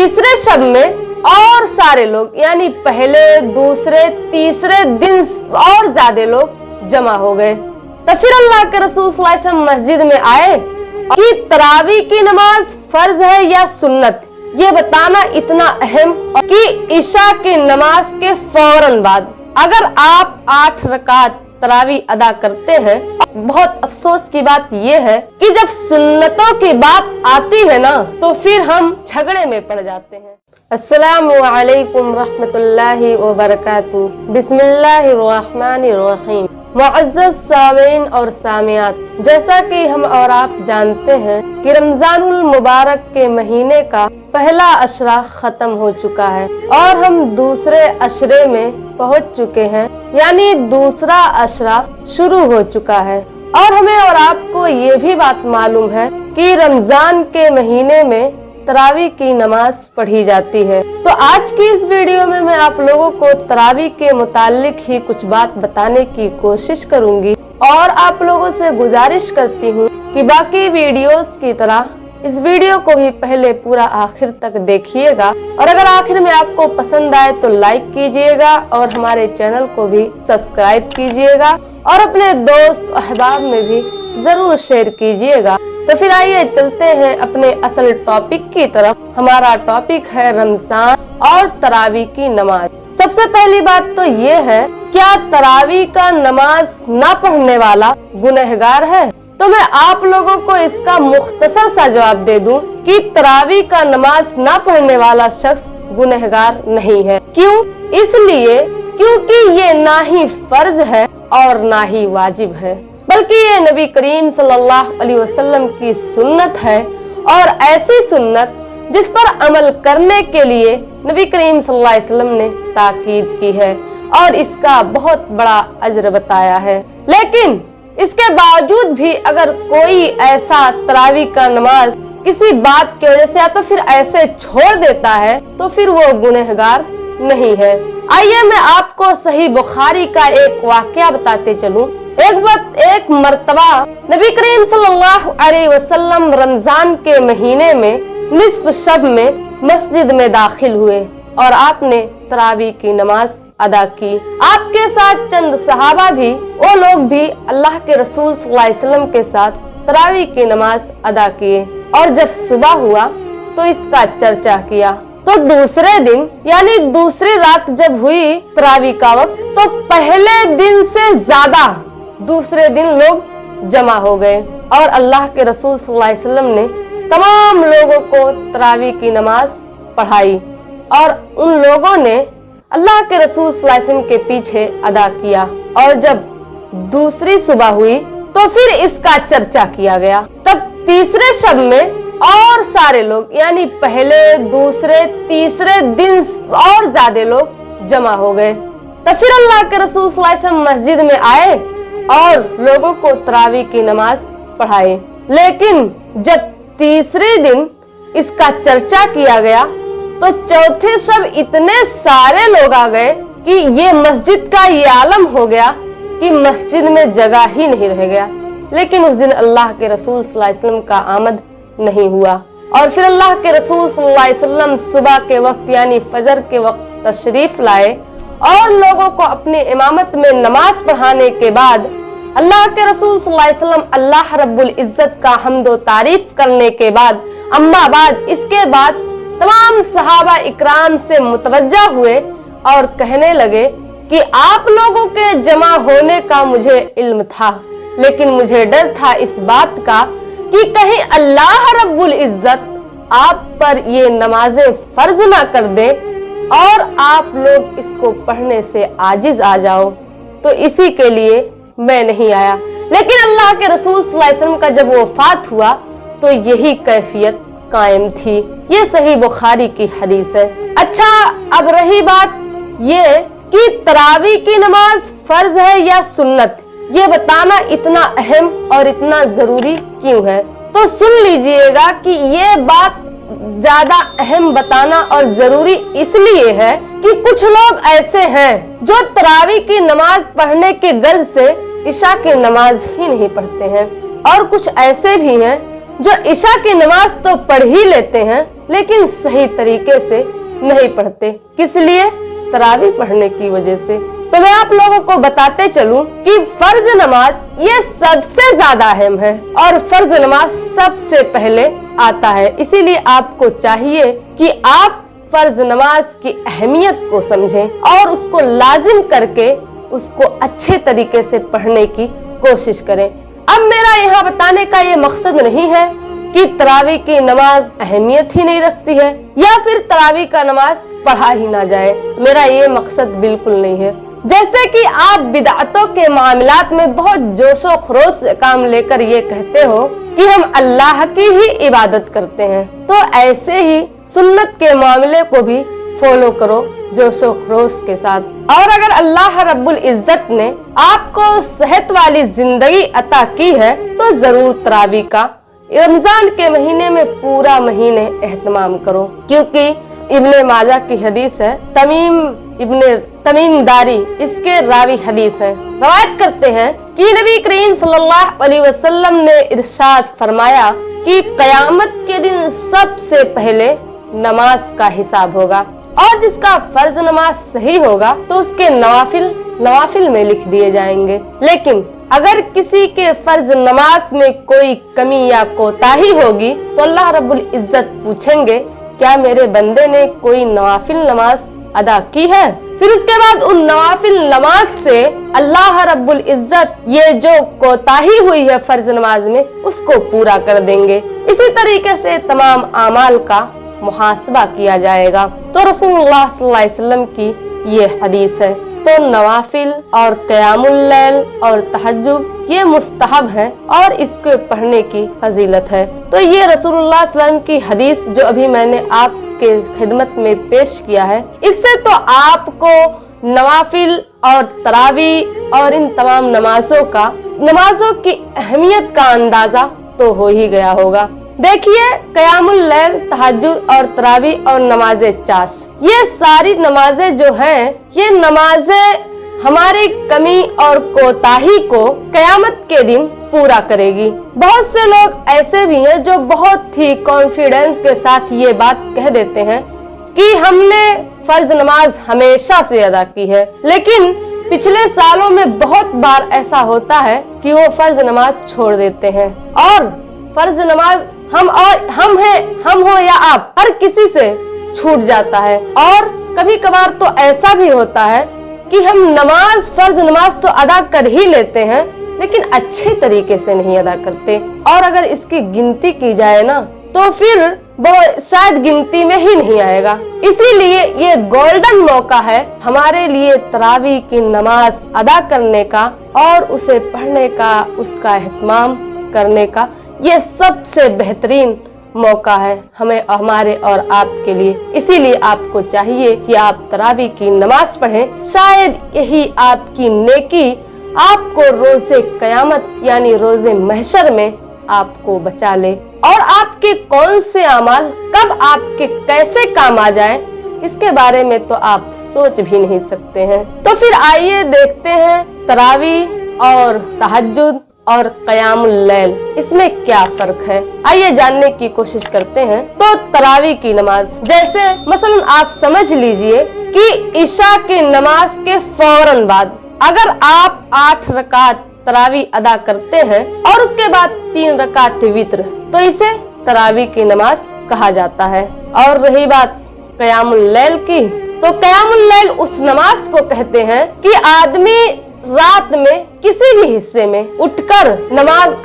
तीसरे शब में और सारे लोग यानी पहले दूसरे तीसरे दिन और ज्यादा लोग जमा हो गए। तो फिर अल्लाह के रसूल सल्लल्लाहु अलैहि वसल्लम मस्जिद में आए कि तरावी की नमाज फर्ज है या सुन्नत, ये बताना इतना अहम कि इशा की नमाज के फौरन बाद अगर आप 8 रकात तरावी अदा करते हैं। बहुत अफसोस की बात ये है कि जब सुन्नतों की बात आती है ना तो फिर हम झगड़े में पड़ जाते हैं। अस्सलामु अलैकुम रहमतुल्लाहि व बरकातुहू। बिस्मिल्लाहिर्रहमानिर्रहीम। मुअज़्ज़ज़ सामीन और सामियात, जैसा कि हम और आप जानते हैं कि रमजानुल मुबारक के महीने का पहला अशरा खत्म हो चुका है और हम दूसरे अशरे में पहुंच चुके हैं, यानी दूसरा अशरा शुरू हो चुका है। और हमें और आपको ये भी बात मालूम है कि रमजान के महीने में तरावी की नमाज पढ़ी जाती है। तो आज की इस वीडियो में मैं आप लोगों को तरावी के मुताल्लिक ही कुछ बात बताने की कोशिश करूंगी और आप लोगों से गुजारिश करती हूँ कि बाकी वीडियोस की तरह इस वीडियो को भी पहले पूरा आखिर तक देखिएगा और अगर आखिर में आपको पसंद आए तो लाइक कीजिएगा और हमारे चैनल को भी सब्सक्राइब कीजिएगा और अपने दोस्त अहबाब में भी जरूर शेयर कीजिएगा। तो फिर आइए चलते हैं अपने असल टॉपिक की तरफ। हमारा टॉपिक है रमजान और तरावी की नमाज। सबसे पहली बात तो ये है, क्या तरावी का नमाज ना पढ़ने वाला गुनहगार है? तो मैं आप लोगों को इसका मुख्तसर सा जवाब दे दूं कि तरावी का नमाज ना पढ़ने वाला शख्स गुनहगार नहीं है। क्यों? इसलिए क्योंकि ये ना ही फर्ज है और ना ही वाजिब है, बल्कि ये नबी करीम सल्लल्लाहु अलैहि वसल्लम की सुन्नत है और ऐसी सुन्नत जिस पर अमल करने के लिए नबी करीम सल्लल्लाहु अलैहि वसल्लम ने ताकीद की है और इसका बहुत बड़ा अजर बताया है। लेकिन इसके बावजूद भी अगर कोई ऐसा तरावी का नमाज किसी बात की वजह से या तो फिर ऐसे छोड़ देता है तो फिर वो गुनहगार नहीं है। आइए मैं आपको सही बुखारी का एक वाकया बताते चलूं। एक मर्तबा नबी करीम सल्लल्लाहु अलैहि वसल्लम रमजान के महीने में निस्फ शब में मस्जिद में दाखिल हुए और आपने तरावी की नमाज अदा की। आपके साथ चंद सहाबा भी, वो लोग भी अल्लाह के रसूल सल्लल्लाहु अलैहि वसल्लम के साथ तरावी की नमाज अदा किए और जब सुबह हुआ तो इसका चर्चा किया। तो दूसरे दिन यानी दूसरी रात जब हुई तरावी का वक्त, तो पहले दिन से ज्यादा दूसरे दिन लोग जमा हो गए और अल्लाह के रसूल सल्लल्लाहु अलैहि वसल्लम ने तमाम लोगों को तरावी की नमाज पढ़ाई और उन लोगों ने अल्लाह के रसूल सल्लल्लाहु अलैहि वसल्लम के पीछे अदा किया। और जब दूसरी सुबह हुई तो फिर इसका चर्चा किया गया। तब तीसरे शब में और सारे लोग यानी पहले दूसरे तीसरे दिन और ज्यादा लोग जमा हो गए। तो फिर अल्लाह के रसूल सल्लल्लाहु अलैहि वसल्लम मस्जिद में आए और लोगों को तरावी की नमाज पढ़ाई। लेकिन जब तीसरे दिन इसका चर्चा किया गया तो चौथे शब इतने सारे लोग आ गए कि ये मस्जिद का ये आलम हो गया कि मस्जिद में जगह ही नहीं रह गया। लेकिन उस दिन अल्लाह के रसूल सल्लल्लाहु अलैहि वसल्लम का आमद नहीं हुआ और फिर अल्लाह के रसूल सल्लल्लाहु अलैहि वसल्लम सुबह के वक्त यानी फजर के वक्त तशरीफ लाए और लोगों को अपनी इमामत में नमाज पढ़ाने के बाद अल्लाह के रसूल सल्लल्लाहु अलैहि वसल्लम अल्लाह रब्बुल इज्जत का हम्द व तारीफ करने के बाद अम्मा बाद इसके बाद तमाम सहाबा इकराम से मुतवज्जा हुए और कहने लगे कि आप लोगों के जमा होने का मुझे इल्म था, लेकिन मुझे डर था इस बात का कि कहीं अल्लाह रब्बुल इज्जत आप पर ये नमाजें फर्ज ना कर दे और आप लोग इसको पढ़ने से आजिज आ जाओ, तो इसी के लिए मैं नहीं आया। लेकिन अल्लाह के रसूल सल्लल्लाहु अलैहि वसल्लम का जब वफात हुआ तो यही कैफियत कायम थी। ये सही बुखारी की हदीस है। अच्छा, अब रही बात ये कि तरावी की नमाज फर्ज है या सुन्नत, ये बताना इतना अहम और इतना जरूरी क्यों है? तो सुन लीजिएगा कि ये बात ज्यादा अहम बताना और जरूरी इसलिए है कि कुछ लोग ऐसे हैं जो तरावी की नमाज पढ़ने के गर्ज से इशा की नमाज ही नहीं पढ़ते हैं और कुछ ऐसे भी हैं जो इशा की नमाज तो पढ़ ही लेते हैं लेकिन सही तरीके से नहीं पढ़ते। किस लिए? तरावी पढ़ने की वजह से। तो मैं आप लोगों को बताते चलूं कि फर्ज नमाज ये सबसे ज्यादा अहम है और फर्ज नमाज सबसे पहले आता है। इसीलिए आपको चाहिए कि आप फर्ज नमाज की अहमियत को समझें और उसको लाजिम करके उसको अच्छे तरीके से पढ़ने की कोशिश करें। अब मेरा यहाँ बताने का ये मकसद नहीं है कि तरावी की नमाज अहमियत ही नहीं रखती है या फिर तरावी का नमाज पढ़ा ही ना जाए। मेरा ये मकसद बिल्कुल नहीं है। जैसे कि आप बिदअतों के मामलात में बहुत जोशो खरोश से काम लेकर ये कहते हो कि हम अल्लाह की ही इबादत करते हैं, तो ऐसे ही सुन्नत के मामले को भी फॉलो करो जोशो खरोश के साथ। और अगर अल्लाह रब्बुल इज्जत ने आपको सेहत वाली जिंदगी अता की है तो जरूर तरावी का रमजान के महीने में पूरा महीने एहतमाम करो, क्योंकि इब्ने माजा की हदीस है, तमीम दारी इसके रावी हदीस है, रवायत करते हैं कि नबी करीम सल्लल्लाहु अलैहि वसल्लम ने इरशाद फरमाया कि कयामत के दिन सबसे पहले नमाज का हिसाब होगा और जिसका फर्ज नमाज सही होगा तो उसके नवाफिल में लिख दिए जाएंगे। लेकिन अगर किसी के फर्ज नमाज में कोई कमी या कोताही होगी तो अल्लाह रब्बुल इज्जत पूछेंगे क्या मेरे बंदे ने कोई नवाफिल नमाज अदा की है। फिर उसके बाद उन नवाफिल नमाज से अल्लाह रब्बुल इज्जत ये जो कोताही हुई है फर्ज नमाज में उसको पूरा कर देंगे। इसी तरीके से तमाम आमाल का मुहासबा किया जाएगा। तो रसूलुल्लाह सल्लल्लाहु अलैहि वसल्लम की ये हदीस है। तो नवाफिल और क़यामुल लैल और तहज्जुद ये मुस्तहब है और इसके पढ़ने की फजीलत है। तो ये रसूलुल्लाह सल्लल्लाहु अलैहि वसल्लम की हदीस जो अभी मैंने आपके खिदमत में पेश किया है, इससे तो आपको नवाफिल और तरावी और इन तमाम नमाजों की अहमियत का अंदाजा तो हो ही गया होगा। देखिए, क़यामुल लैल, तहज्जुद और तरावी और नमाज़े चाश, ये सारी नमाजें जो हैं, ये नमाजें हमारी कमी और कोताही को क़यामत के दिन पूरा करेगी। बहुत से लोग ऐसे भी हैं जो बहुत ही कॉन्फिडेंस के साथ ये बात कह देते हैं कि हमने फर्ज नमाज हमेशा से अदा की है, लेकिन पिछले सालों में बहुत बार ऐसा होता है कि वो फर्ज नमाज छोड़ देते हैं। और फर्ज नमाज हम हो या आप, हर किसी से छूट जाता है। और कभी कभार तो ऐसा भी होता है कि हम फर्ज नमाज तो अदा कर ही लेते हैं लेकिन अच्छे तरीके से नहीं अदा करते, और अगर इसकी गिनती की जाए ना तो फिर शायद गिनती में ही नहीं आएगा। इसीलिए ये गोल्डन मौका है हमारे लिए तरावी की नमाज अदा करने का और उसे पढ़ने का, उसका एहतमाम करने का। ये सबसे बेहतरीन मौका है हमारे और आपके लिए। इसीलिए आपको चाहिए कि आप तरावी की नमाज पढ़ें। शायद यही आपकी नेकी आपको रोज़े क़यामत यानी रोज़े महशर में आपको बचा ले, और आपके कौन से अमाल कब आपके कैसे काम आ जाए इसके बारे में तो आप सोच भी नहीं सकते हैं। तो फिर आइए देखते हैं तरावी और तहज्जुद और क़यामुल लैल, इसमें क्या फर्क है, आइए जानने की कोशिश करते हैं। तो तरावी की नमाज, जैसे मसलन आप समझ लीजिए कि इशा की नमाज के फौरन बाद अगर आप 8 रकात तरावी अदा करते हैं और उसके बाद 3 रकात वित्र, तो इसे तरावी की नमाज कहा जाता है। और रही बात क़यामुल लैल की, तो क़यामुल लैल उस नमाज को कहते हैं कि आदमी रात में किसी भी हिस्से में उठकर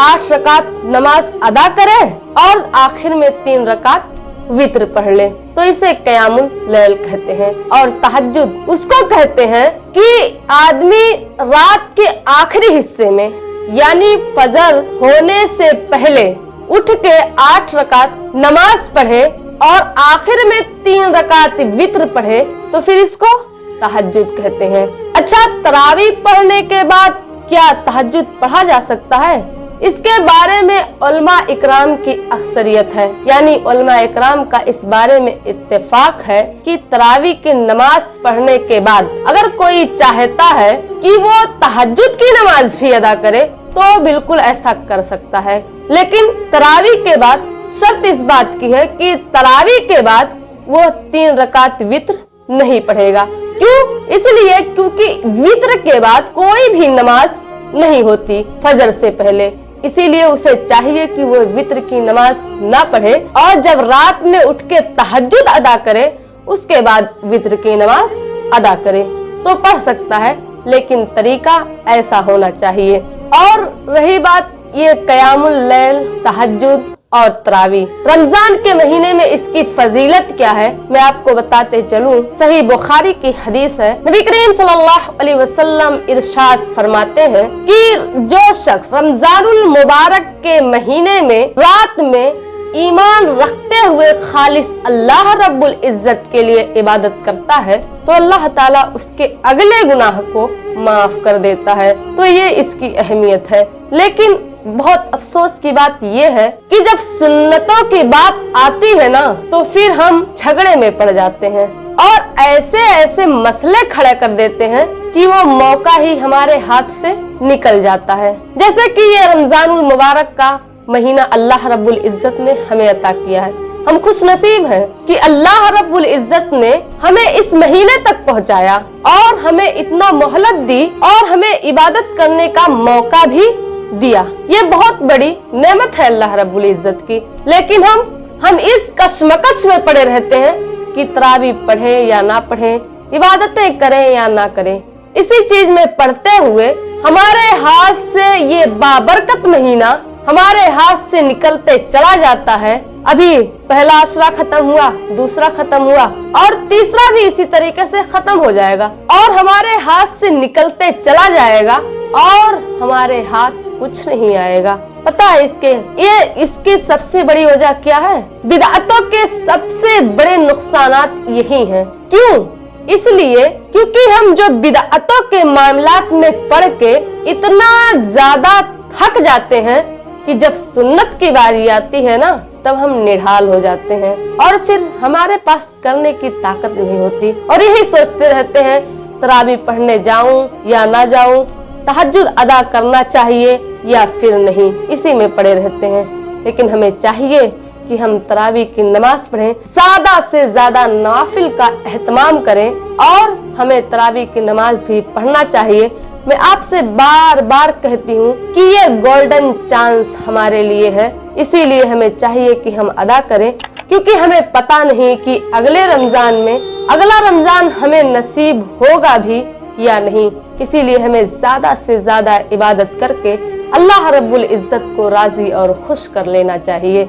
8 रकात नमाज अदा करे और आखिर में 3 रकात वित्र पढ़ ले, तो इसे क़यामुल लैल कहते हैं। और तहज्जुद उसको कहते हैं कि आदमी रात के आखिरी हिस्से में यानी फजर होने से पहले उठ के 8 रकात नमाज पढ़े और आखिर में 3 रकात वित्र पढ़े, तो फिर इसको तहज्जुद कहते हैं। अच्छा, तरावी पढ़ने के बाद क्या तहज्जुद पढ़ा जा सकता है? इसके बारे में उलमा इकराम की अक्सरियत है, यानी उलमा इकराम का इस बारे में इत्तेफाक है कि तरावी की नमाज पढ़ने के बाद अगर कोई चाहता है कि वो तहज्जुद की नमाज भी अदा करे तो बिल्कुल ऐसा कर सकता है। लेकिन तरावी के बाद शर्त इस बात की है कि तरावी के बाद वो 3 रकात वित्र नहीं पढ़ेगा। क्यों? इसलिए क्योंकि वित्र के बाद कोई भी नमाज नहीं होती फजर से पहले, इसीलिए उसे चाहिए कि वो वित्र की नमाज ना पढ़े और जब रात में उठ के तहज्जुद अदा करे उसके बाद वित्र की नमाज अदा करे तो पढ़ सकता है, लेकिन तरीका ऐसा होना चाहिए। और रही बात ये क़यामुल लैल, तहज्जुद और तरावी, रमजान के महीने में इसकी फजीलत क्या है मैं आपको बताते चलूं। सही बुखारी की हदीस है, नबी करीम सल्लल्लाहु अलैहि वसल्लम इरशाद फरमाते हैं कि जो शख्स रमजानुल मुबारक के महीने में रात में ईमान रखते हुए खालिस अल्लाह रब्बुल इज्जत के लिए इबादत करता है तो अल्लाह ताला उसके अगले गुनाह को माफ कर देता है। तो ये इसकी अहमियत है। लेकिन बहुत अफसोस की बात ये है कि जब सुन्नतों की बात आती है ना तो फिर हम झगड़े में पड़ जाते हैं और ऐसे ऐसे मसले खड़े कर देते हैं कि वो मौका ही हमारे हाथ से निकल जाता है। जैसे कि ये रमजानुल मुबारक का महीना अल्लाह रब्बुल इज्जत ने हमें अता किया है। हम खुश नसीब हैं कि अल्लाह रब्बुल इज्जत ने हमें इस महीने तक पहुंचाया और हमें इतना मोहलत दी और हमें इबादत करने का मौका भी दिया। ये बहुत बड़ी नेमत है अल्लाह रब्बुल इज्जत की। लेकिन हम इस कशमकश में पड़े रहते हैं कि तरावी पढ़े या ना पढ़े, इबादतें करें या ना करें। इसी चीज में पढ़ते हुए हमारे हाथ से ये बाबरकत महीना हमारे हाथ से निकलते चला जाता है। अभी पहला अशरा खत्म हुआ, दूसरा खत्म हुआ और तीसरा भी इसी तरीके से खत्म हो जाएगा और हमारे हाथ से निकलते चला जाएगा और हमारे हाथ कुछ नहीं आएगा। पता है इसकी सबसे बड़ी वजह क्या है? बिदअतों के सबसे बड़े नुकसानात यही हैं। क्यों? इसलिए क्योंकि हम जो बिदअतों के मामलात में पढ़ के इतना ज्यादा थक जाते हैं कि जब सुन्नत की बारी आती है ना तब हम निढाल हो जाते हैं और फिर हमारे पास करने की ताकत नहीं होती और यही सोचते रहते हैं तरावी पढ़ने जाऊं या ना जाऊं, तहज्जुद अदा करना चाहिए या फिर नहीं, इसी में पड़े रहते हैं। लेकिन हमें चाहिए कि हम तरावी की नमाज पढ़ें, ज्यादा से ज्यादा नवाफिल का एहतमाम करें और हमें तरावी की नमाज भी पढ़ना चाहिए। मैं आपसे बार बार कहती हूँ कि ये गोल्डन चांस हमारे लिए है, इसीलिए हमें चाहिए कि हम अदा करें, क्योंकि हमें पता नहीं कि अगले रमजान में अगला रमजान हमें नसीब होगा भी या नहीं। इसीलिए हमें ज्यादा से ज्यादा इबादत करके अल्लाह रब्बुल इज्जत को राजी और खुश कर लेना चाहिए।